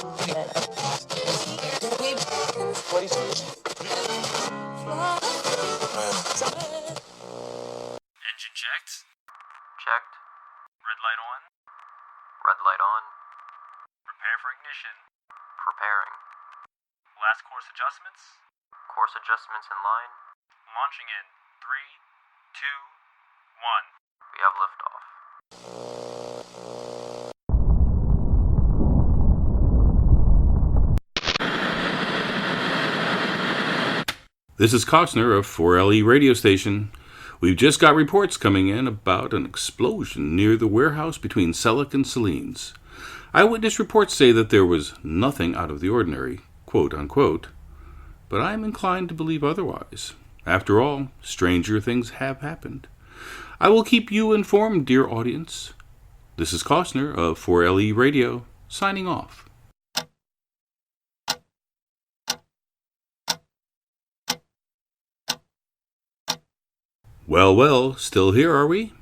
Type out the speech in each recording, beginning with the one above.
Engine checked. Checked. Red light on. Red light on. Prepare for ignition. Preparing. Last course adjustments. Course adjustments in line. Launching in 3, 2, 1. We have liftoff. This is Costner of 4LE radio station. We've just got reports coming in about an explosion near the warehouse between Selleck and Celine's. Eyewitness reports say that there was nothing out of the ordinary, quote unquote, but I'm inclined to believe otherwise. After all, stranger things have happened. I will keep you informed, dear audience. This is Costner of 4LE radio, signing off. Well, still here, are we?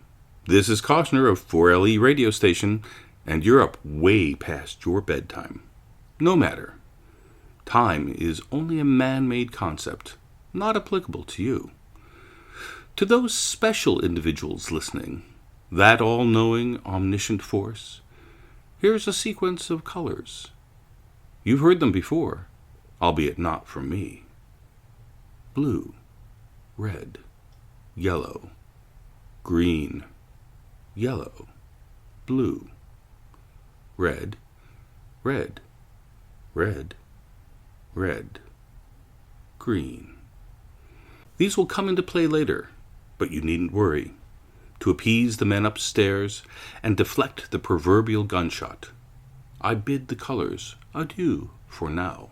This is Costner of 4LE radio station, and you're up way past your bedtime. No matter. Time is only a man-made concept, not applicable to you. To those special individuals listening, that all-knowing, omniscient force, here's a sequence of colors. You've heard them before, albeit not from me. Blue, red, yellow, green, yellow, blue, red, red, red, red, green. These will come into play later, but you needn't worry. To appease the men upstairs and deflect the proverbial gunshot, I bid the colors adieu for now.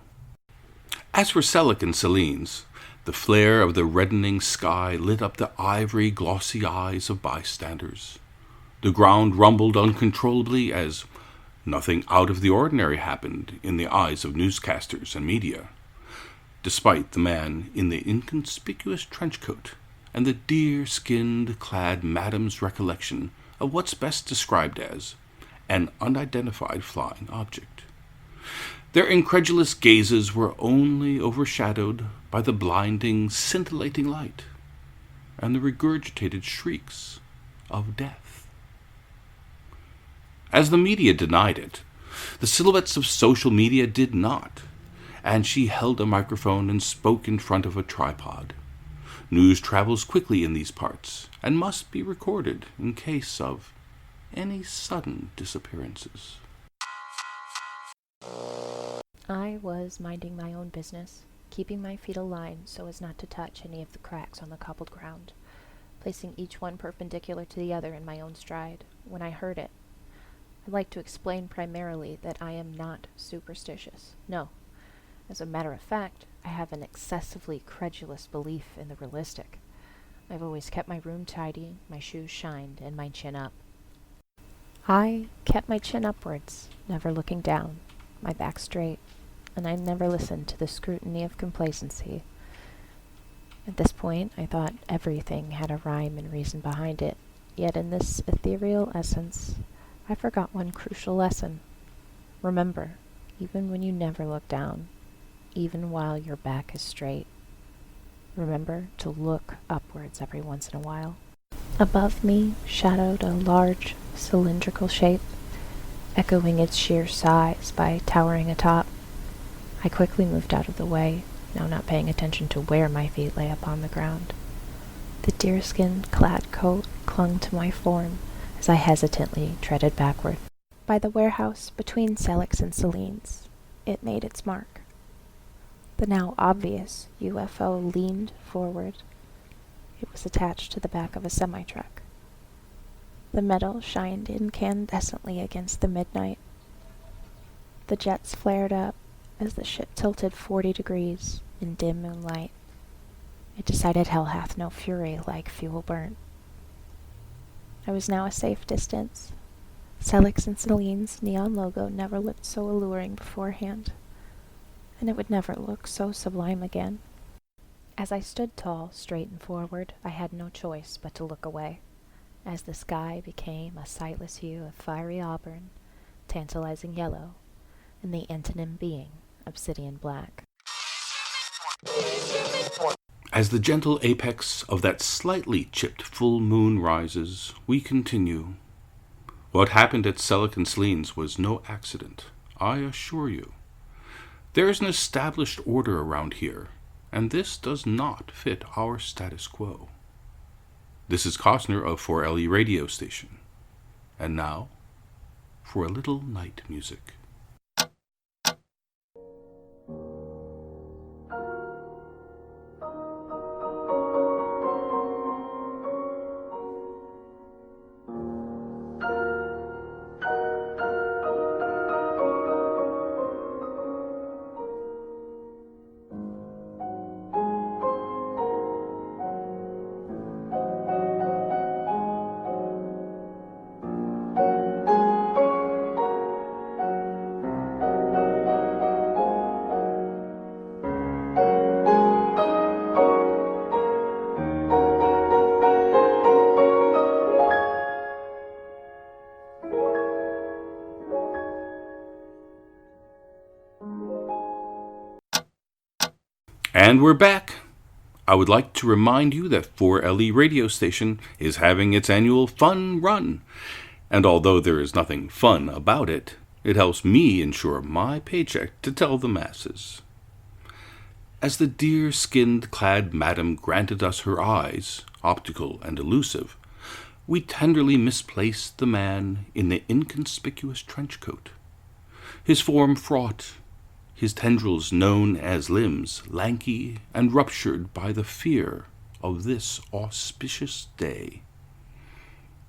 As for Selleck and Celine's, the flare of the reddening sky lit up the ivory, glossy eyes of bystanders. The ground rumbled uncontrollably as nothing out of the ordinary happened in the eyes of newscasters and media, despite the man in the inconspicuous trenchcoat and the deer-skinned clad madam's recollection of what's best described as an unidentified flying object. Their incredulous gazes were only overshadowed by the blinding, scintillating light and the regurgitated shrieks of death. As the media denied it, the silhouettes of social media did not, and she held a microphone and spoke in front of a tripod. News travels quickly in these parts and must be recorded in case of any sudden disappearances. I was minding my own business, keeping my feet aligned so as not to touch any of the cracks on the cobbled ground, placing each one perpendicular to the other in my own stride, when I heard it. I'd like to explain primarily that I am not superstitious. No. As a matter of fact, I have an excessively credulous belief in the realistic. I've always kept my room tidy, my shoes shined, and my chin up. I kept my chin upwards, never looking down, my back straight, and I never listened to the scrutiny of complacency. At this point, I thought everything had a rhyme and reason behind it, yet in this ethereal essence, I forgot one crucial lesson. Remember, even when you never look down, even while your back is straight, remember to look upwards every once in a while. Above me shadowed a large, cylindrical shape, echoing its sheer size by towering atop. I quickly moved out of the way, now not paying attention to where my feet lay upon the ground. The deerskin-clad coat clung to my form as I hesitantly treaded backward. By the warehouse between Selleck's and Celine's, it made its mark. The now obvious UFO leaned forward. It was attached to the back of a semi-truck. The metal shined incandescently against the midnight. The jets flared up as the ship tilted 40 degrees in dim moonlight. It decided hell hath no fury like fuel burnt. I was now a safe distance. Selleck's and Celine's neon logo never looked so alluring beforehand, and it would never look so sublime again. As I stood tall, straight and forward, I had no choice but to look away, as the sky became a sightless hue of fiery auburn, tantalizing yellow, and the antonym being obsidian black. As the gentle apex of that slightly chipped full moon rises, we continue. What happened at Selleck and Slean's was no accident, I assure you. There is an established order around here, and this does not fit our status quo. This is Costner of 4LE Radio Station. And now, for a little night music. And we're back. I would like to remind you that 4LE Radio Station is having its annual fun run. And although there is nothing fun about it, it helps me ensure my paycheck to tell the masses. As the deer-skinned clad madam granted us her eyes, optical and elusive, we tenderly misplaced the man in the inconspicuous trench coat. His form fraught, his tendrils known as limbs, lanky and ruptured by the fear of this auspicious day.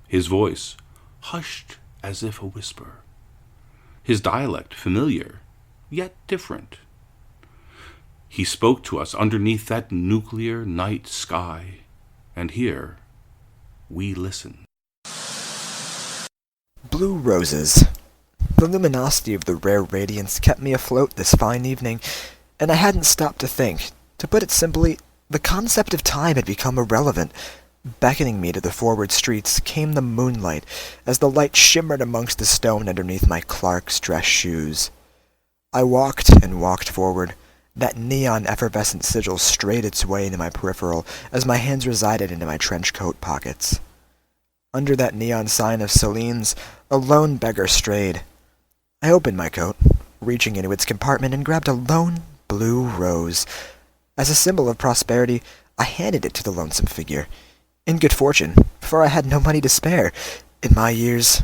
His voice hushed as if a whisper. His dialect familiar, yet different. He spoke to us underneath that nuclear night sky, and here we listen. Blue roses. The luminosity of the rare radiance kept me afloat this fine evening, and I hadn't stopped to think. To put it simply, the concept of time had become irrelevant. Beckoning me to the forward streets came the moonlight, as the light shimmered amongst the stone underneath my Clark's dress shoes. I walked and walked forward. That neon effervescent sigil strayed its way into my peripheral, as my hands resided into my trench coat pockets. Under that neon sign of Celine's, a lone beggar strayed. I opened my coat, reaching into its compartment, and grabbed a lone blue rose. As a symbol of prosperity, I handed it to the lonesome figure. In good fortune, for I had no money to spare. In my years,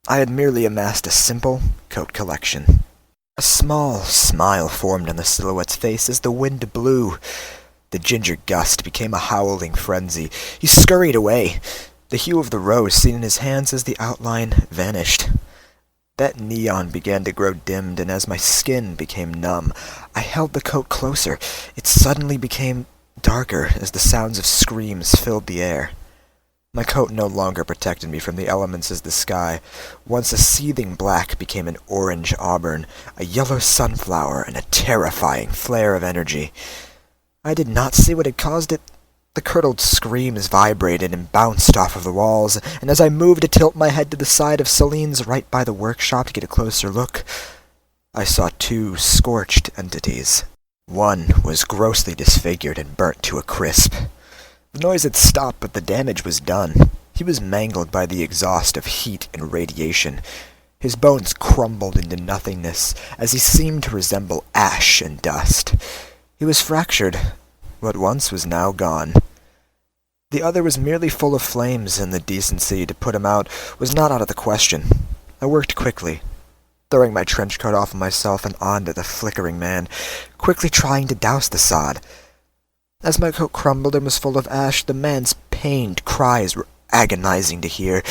I had merely amassed a simple coat collection. A small smile formed on the silhouette's face as the wind blew. The ginger gust became a howling frenzy. He scurried away, the hue of the rose seen in his hands as the outline vanished. That neon began to grow dimmed, and as my skin became numb, I held the coat closer. It suddenly became darker as the sounds of screams filled the air. My coat no longer protected me from the elements as the sky. Once a seething black became an orange auburn, a yellow sunflower, and a terrifying flare of energy. I did not see what had caused it. The curdled screams vibrated and bounced off of the walls, and as I moved to tilt my head to the side of Celine's right by the workshop to get a closer look, I saw two scorched entities. One was grossly disfigured and burnt to a crisp. The noise had stopped, but the damage was done. He was mangled by the exhaust of heat and radiation. His bones crumbled into nothingness, as he seemed to resemble ash and dust. He was fractured. What once was now gone. The other was merely full of flames, and the decency to put him out was not out of the question. I worked quickly, throwing my trench coat off of myself and onto the flickering man, quickly trying to douse the sod. As my coat crumbled and was full of ash, the man's pained cries were agonizing to hear.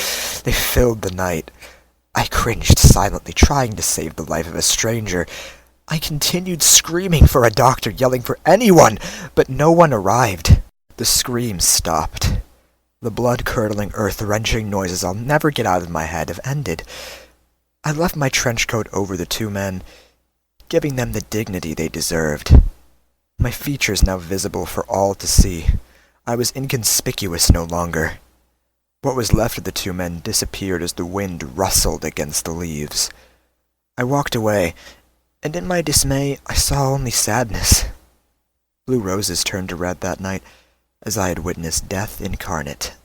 They filled the night. I cringed silently, trying to save the life of a stranger. I continued screaming for a doctor, yelling for anyone, but no one arrived. The screams stopped. The blood-curdling, earth-wrenching noises I'll never get out of my head have ended. I left my trench coat over the two men, giving them the dignity they deserved. My features now visible for all to see. I was inconspicuous no longer. What was left of the two men disappeared as the wind rustled against the leaves. I walked away, and in my dismay I saw only sadness. Blue roses turned to red that night, as I had witnessed death incarnate.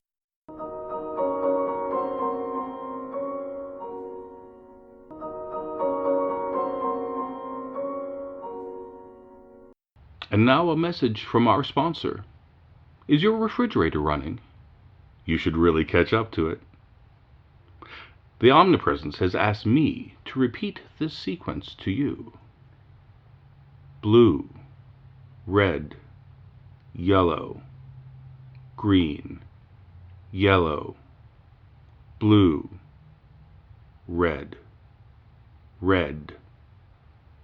And now a message from our sponsor. Is your refrigerator running? You should really catch up to it. The Omnipresence has asked me to repeat this sequence to you. Blue, red, yellow, green, yellow, blue, red, red,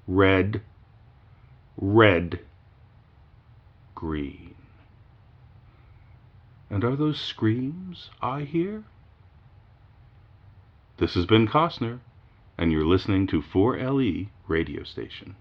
red, red, green. And are those screams I hear? This has been Costner, and you're listening to 4LE Radio Station.